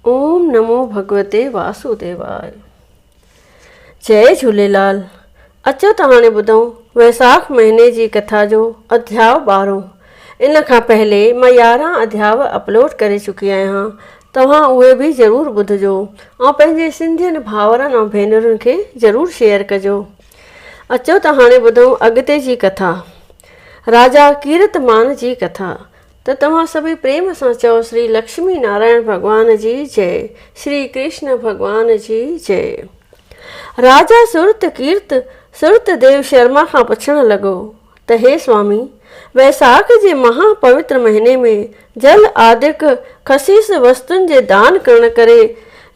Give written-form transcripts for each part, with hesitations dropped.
ओम नमो भगवते वासुदेवाय। जय झूलेलाल। अचो त हाणे ॿुधूं वैसाख महीने जी कथा जो अध्याय 12। इन खां पहले मां 11 अध्याय अपलोड करे चुकी आहियां। तव्हां उहे बि ज़रूरु ॿुधिजो ऐं पंहिंजे सिंधियुनि भाउरनि ऐं भेनरुनि खे ज़रूरु शेयर कजो। अचो त हाणे ॿुधूं अॻिते जी कथा, राजा कीर्तमान जी कथा। त तव्हां सभई प्रेम सां चओ श्री लक्ष्मी नारायण भॻवान जी जय, श्री कृष्ण भॻवान जी जय। राजा सुरतदेव शर्मा खां पुछणु लॻो त हे स्वामी, वैसाख जे महापवित्र महीने में जल आदिक ख़सीस वस्तुनि जे दान करण करे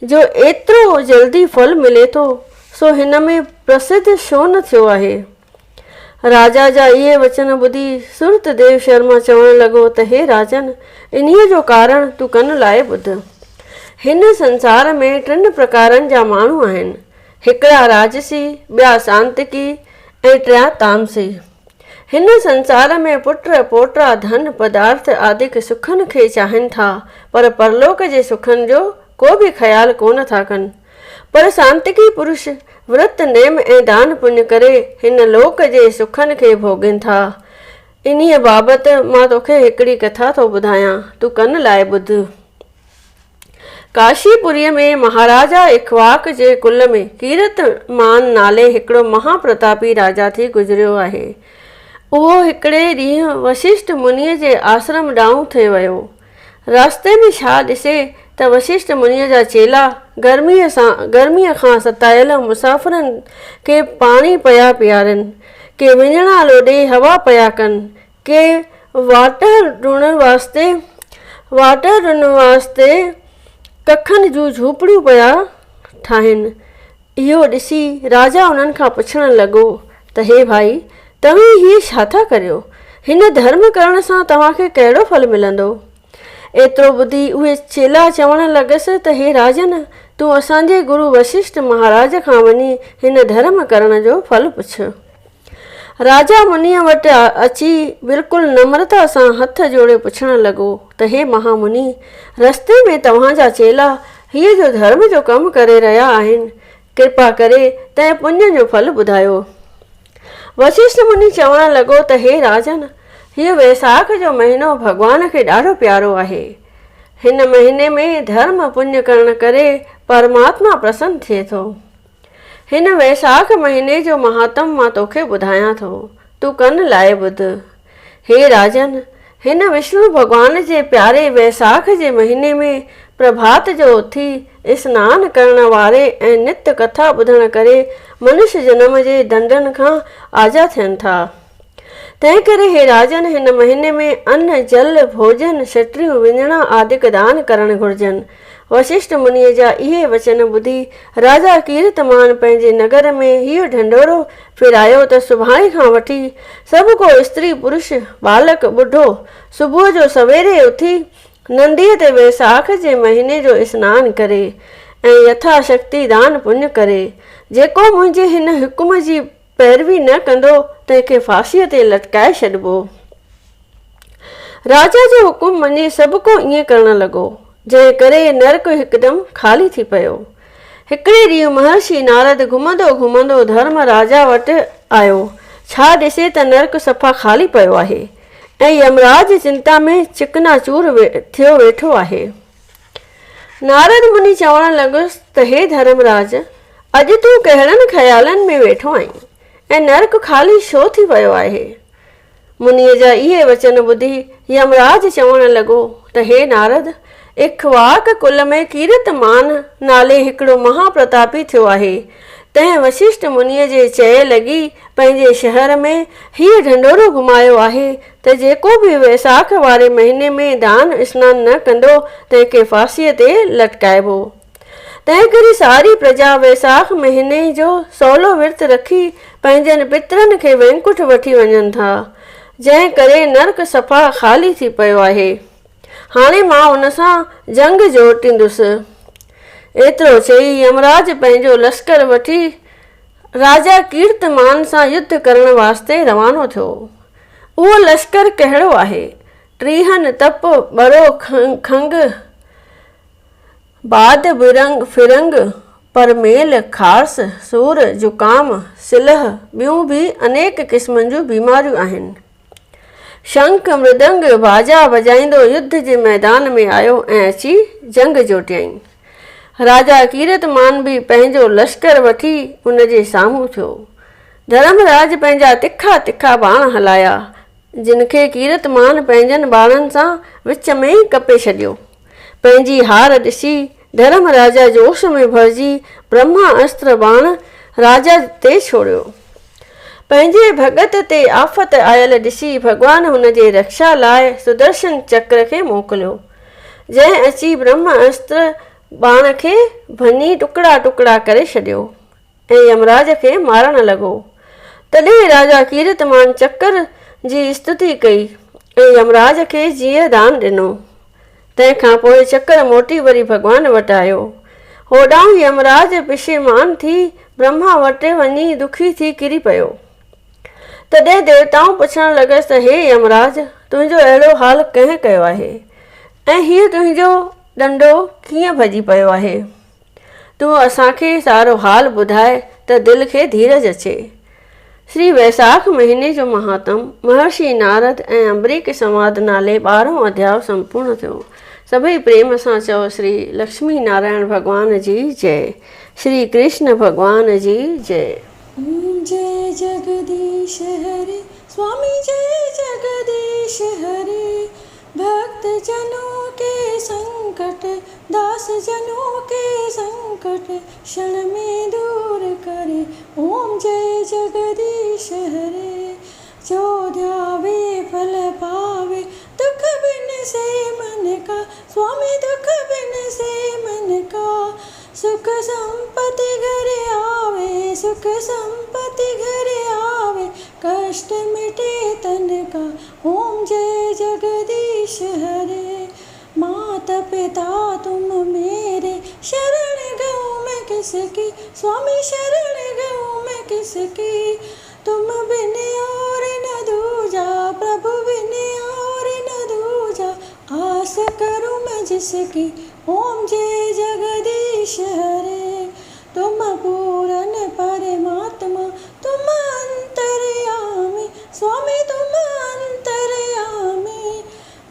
जो एतिरो जल्दी फल मिले थो, सो हिन में प्रसिद्ध छो न थियो आहे। राजा जा इहे वचन ॿुधी सुरतदेव शर्मा चवणु लॻो त हे राजन, इन्हीअ जो कारण तूं कन लाइ ॿुध। हिन संसार में 3 प्रकारनि जा माण्हू आहिनि, हिकिड़ा राजसी, ॿिया सांतिकी ऐं 3 तामसी। हिन संसार में पुट पोटा धन पदार्थ आदिक सुखनि खे चाहिनि था, पर परलोक जे सुखनि जो को बि ख़्यालु कोन था कनि। पर सांतिकी पुरुष व्रत नेम ऐं दान पुण्य करे हिन लोक जे सुखनि खे भोगनि था। इन्हीअ बाबति मां तोखे हिकिड़ी कथा थो ॿुधायां, तूं कन लाइ ॿुध। काशीपुरीअ में महाराजा इक्ष्वाक जे कुल में कीर्तमान नाले हिकिड़ो महाप्रतापी राजा थी गुज़रियो आहे। उहो हिकिड़े ॾींहुं वशिष्ठ मुनीअ जे आश्रम ॾांहुं थे वियो। रास्ते में छा ॾिसे त वशिष्ठ मुनीअ जा चेला गर्मीअ खां सतायल मुसाफ़िरनि खे पाणी पिया पीआरनि, के विञणा लोॾे हवा पिया कनि, के वाटर ॾुण वास्ते कखनि जूं झूपड़ियूं पिया ठाहिनि। इहो ॾिसी राजा उन्हनि खां पुछणु लॻो त हे भाई, तव्हां हीअ छा था करियो? हिन धर्म करण सां तव्हांखे कहिड़ो फल मिलंदो? एतिरो ॿुधी उहे चेला चवणु लॻसि त हे राजन, तूं असांजे गुरु वशिष्ठ महाराज खां वञी हिन धर्म करण जो फल पुछ। राजा मुनीअ वटि अची बिल्कुलु नम्रता सां हथ जोड़े पुछणु लॻो त हे महामुनि, रस्ते में तव्हांजा चेला हीअ जो धर्म जो कमु करे रहिया आहिनि, कृपा करे तंहिं पुण्य जो फल ॿुधायो। वशिष्ठ मुनि चवणु लॻो त हे राजन, हीअ वैसाख जो महीनो भॻवान खे ॾाढो प्यारो आहे। हिन महीने में धर्म पुण्य करण करे परमात्मा प्रसन्न थिए थो। हिन वैसाख महीने जो महात्म मां तोखे ॿुधायां थो, तूं कन लाइ ॿुध। हे राजन, हिन विष्णु भॻवान जे प्यारे वैसाख जे महीने में प्रभात जो उथी स्नान करण वारे ऐं नित्य कथा ॿुधण करे मनुष्य जन्म जे दंडनि खां आज़ादु थियनि था। तंहिं करे हे राजन, हिन महीने में अन्न जल भोजन क्षत्रियूं विञणा आदिक दान करणु घुर्जनि। वशिष्ठ मुनीअ जा इहे वचन ॿुधी राजा कीर्तमान पंहिंजे नगर में हीअ ढंढोरो फिरायो त सुभाणे खां वठी सभु को स्त्री पुरुष बालक ॿुढो सुबुह जो सवेरे उथी नंदीअ ते वैसाख जे महीने जो स्नान करे ऐं यथाशक्ति दान पुण्य करे। जेको मुंहिंजे हिन हुकुम जी पैरवी न कंदो तंहिंखे फांसीअ ते लटकाए छॾिबो। राजा जो हुकुम मञी सभु को ईअं करणु लॻो, जंहिं करे नर्क हिकदमि ख़ाली थी पियो। हिकिड़े ॾींहुं महर्षि नारद घुमंदो घुमंदो धर्म राजा वटि आयो। छा ॾिसे त नर्क सफ़ा ख़ाली पियो आहे ऐं यमराज चिंता में चिकनाचूर थियो वेठो आहे। नारद मुनि चवणु लॻुसि त हे धर्मराज, अॼु तूं कहिड़नि ख़्यालनि में वेठो आहीं ऐं नर्क ख़ाली छो थी वियो आहे? मुनीअ जा इहे वचन ॿुधी यमराज चवणु लॻो त हे नारद, इक्ष्वाक कुल में कीर्तमान नाले हिकिड़ो महाप्रतापी थियो आहे। तंहिं वशिष्ठ मुनीअ जे चए लॻी पंहिंजे शहर में हीअ ढंढोरो घुमायो आहे त जेको बि वैसाख वारे महीने में दान स्नान न कंदो तंहिंखे फांसीअ ते लटकाइबो। तंहिं करे सारी प्रजा वैसाख महीने जो सवलो विर्त रखी पंहिंजनि पितरनि खे वैकुंठ वठी वञनि था, जंहिं करे नर्क सफ़ा ख़ाली थी पियो आहे। हाणे मां हुन सां जंग जोड़ींदुसि। एतिरो चई यमराज पंहिंजो लश्कर वठी राजा कीर्तमान सां युद्ध करण वास्ते रवानो थियो। उहो लश्कर कहिड़ो आहे? 30 तप बड़ो खंग बाद बिरंग फिरंग परमेल खारस सूर जुकाम सिलह ॿियूं बि अनेक क़िस्मनि जूं बीमारियूं आहिनि। शंख मृदंग बाजा बजाईंदो युद्ध जे मैदान में आयो ऐं अची जंग जोटियईं। राजा कीरतमान बि पंहिंजो लश्कर वठी उन जे साम्हूं थियो। धर्मराज पंहिंजा तिखा तिखा बाण हलाया, जिन खे कीरतमान पंहिंजनि बाणनि सां विच में ई कपे छॾियो। पंहिंजी हार ॾिसी धर्मराजा जोश में भरिजी ब्रह्मा अस्त्र बाण राजा ते छोड़ियो। पंहिंजे भॻत ते आफ़त आयल ॾिसी भॻवान हुन जे रक्षा लाइ सुदर्शन चक्र खे मोकिलियो, जंहिं अची ब्रह्म अस्त्र बाण खे भञी टुकड़ा टुकड़ा करे छॾियो ऐं यमराज खे मारण लॻो। तॾहिं राजा कीरतमान चक्र जी स्तुति कई ऐं यमराज खे जीअं दान ॾिनो। तंहिंखां पोइ चक्र मोटी वरी भॻवान वटि आयो। होॾां यमराज पिशेमान थी ब्रह्मा वटि वञी दुखी थी किरी पियो। तॾहिं देवताऊं पुछण लॻसि त हे यमराज, तुंहिंजो अहिड़ो हाल कंहिं कयो आहे ऐं हीअ तुंहिंजो ॾंडो कीअं भॼी पियो आहे? तूं असांखे सारो हाल ॿुधाए त दिलि खे धीरज अचे। श्री वैसाख महीने जो महात्म महर्षि नारद ऐं अंबरीक संवाद नाले 12हों अध्याय संपूर्ण थियो। सभई प्रेम सां चओ श्री लक्ष्मी नारायण भगवान जी जय। श्री कृष्ण भगवान जी जय। जय जगदीश हरे स्वामी, जय जगदीश हरे। भक्त जनों के संकट, दास जनों के संकट क्षण में दूर करे। ओम जय जगदीश हरे। जो ध्यावे फल पावे, दुख बिन से मन का स्वामी, दुख बिन से मन का। सुख संपत्ति घर आवे, सुख संपत्ति घर आवे, कष्ट मिटे तन का। ओम जय जगदीश हरे। माता पिता तुम मेरे, शरण गऊँ मैं किसकी स्वामी, शरण गऊँ मैं किसकी। तुम बिन और न दूजा प्रभु, बिन और न दूजा, आस करूँ मैं जिसकी। ओम जय जगदीश हरे। तुम पूरन परमात्मा, तुम अंतर्यामी स्वामी, तुम अंतर्यामी।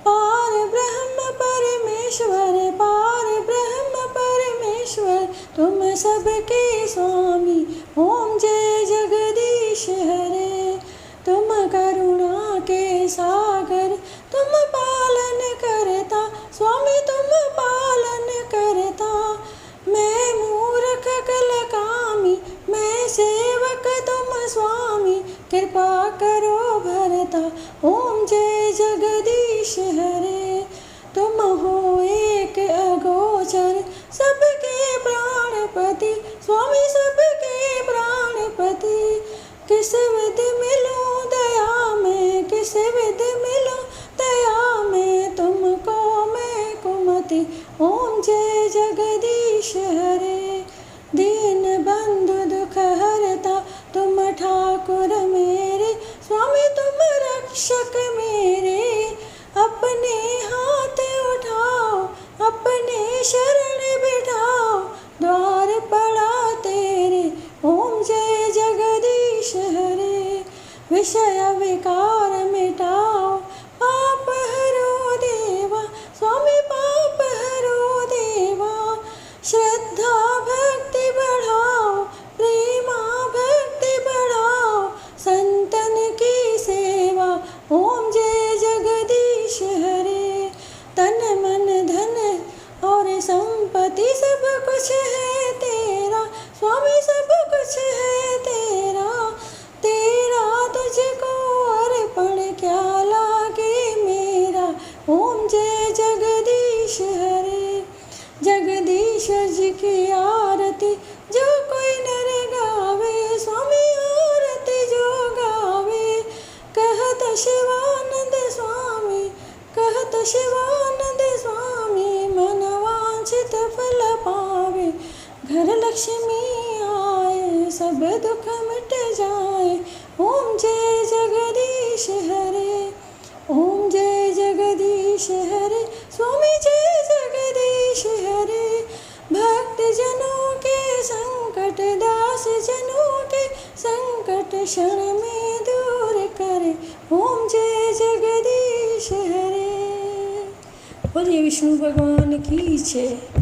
पार ब्रह्म परमेश्वर, पार ब्रह्म परमेश्वर, तुम सबके स्वामी। ओम जय जगदीश हरे। तुम करुणा के सागर, तुम पालन करता स्वामी, तुम पालन करता। मैं मूर्ख कल कामी, मैं सेवक तुम स्वामी, कृपा करो भरता। ओम जय जगदीश हरे। तुम हो एक अगोचर, सबके प्राणपति स्वामी, सबके प्राणपति। किस विध मिलूं दया में, किस विध मिलूं दया में, तुमको मैं कुमति। ओम जय जगदीश हरे। दीन बंधु दुख हरता, तुम ठाकुर मेरे स्वामी, तुम रक्षक मेरे। अपने हाथ उठाओ, अपने शरण बिठाओ, द्वार पड़ा तेरे। ओम जय जगदीश हरे। विषय विकार मिटाओ, पाप हरो देवा स्वामी, पाप हरो देवा। श्रद्धा भक्ति बढ़ाओ, प्रेमा भक्ति बढ़ाओ, संतन की सेवा। ओम जय जगदीश हरे। तन मन धन और संपत्ति सब कुछ है तेरा स्वामी, सब कुछ है तेरा। तेरा तुझको अर्पण क्या लागे मेरा। ओम जय जगदीश हरे। जगदीश जी की आरती जो कोई नर गावे स्वामी, आरती जो गावे। कहत शिवानंद स्वामी, कहत शिवानंद स्वामी, मन वांछित फल पावे। घर लक्ष्मी आए, सब दुख मिट जाए। ओम जय जगदीश हरे। ओम जय जगदीश हरे स्वामी, जय जगदीश हरे। संकट क्षण में दूर करे, ओम जय जगदीश हरे। बोलिए विष्णु भगवान की जय।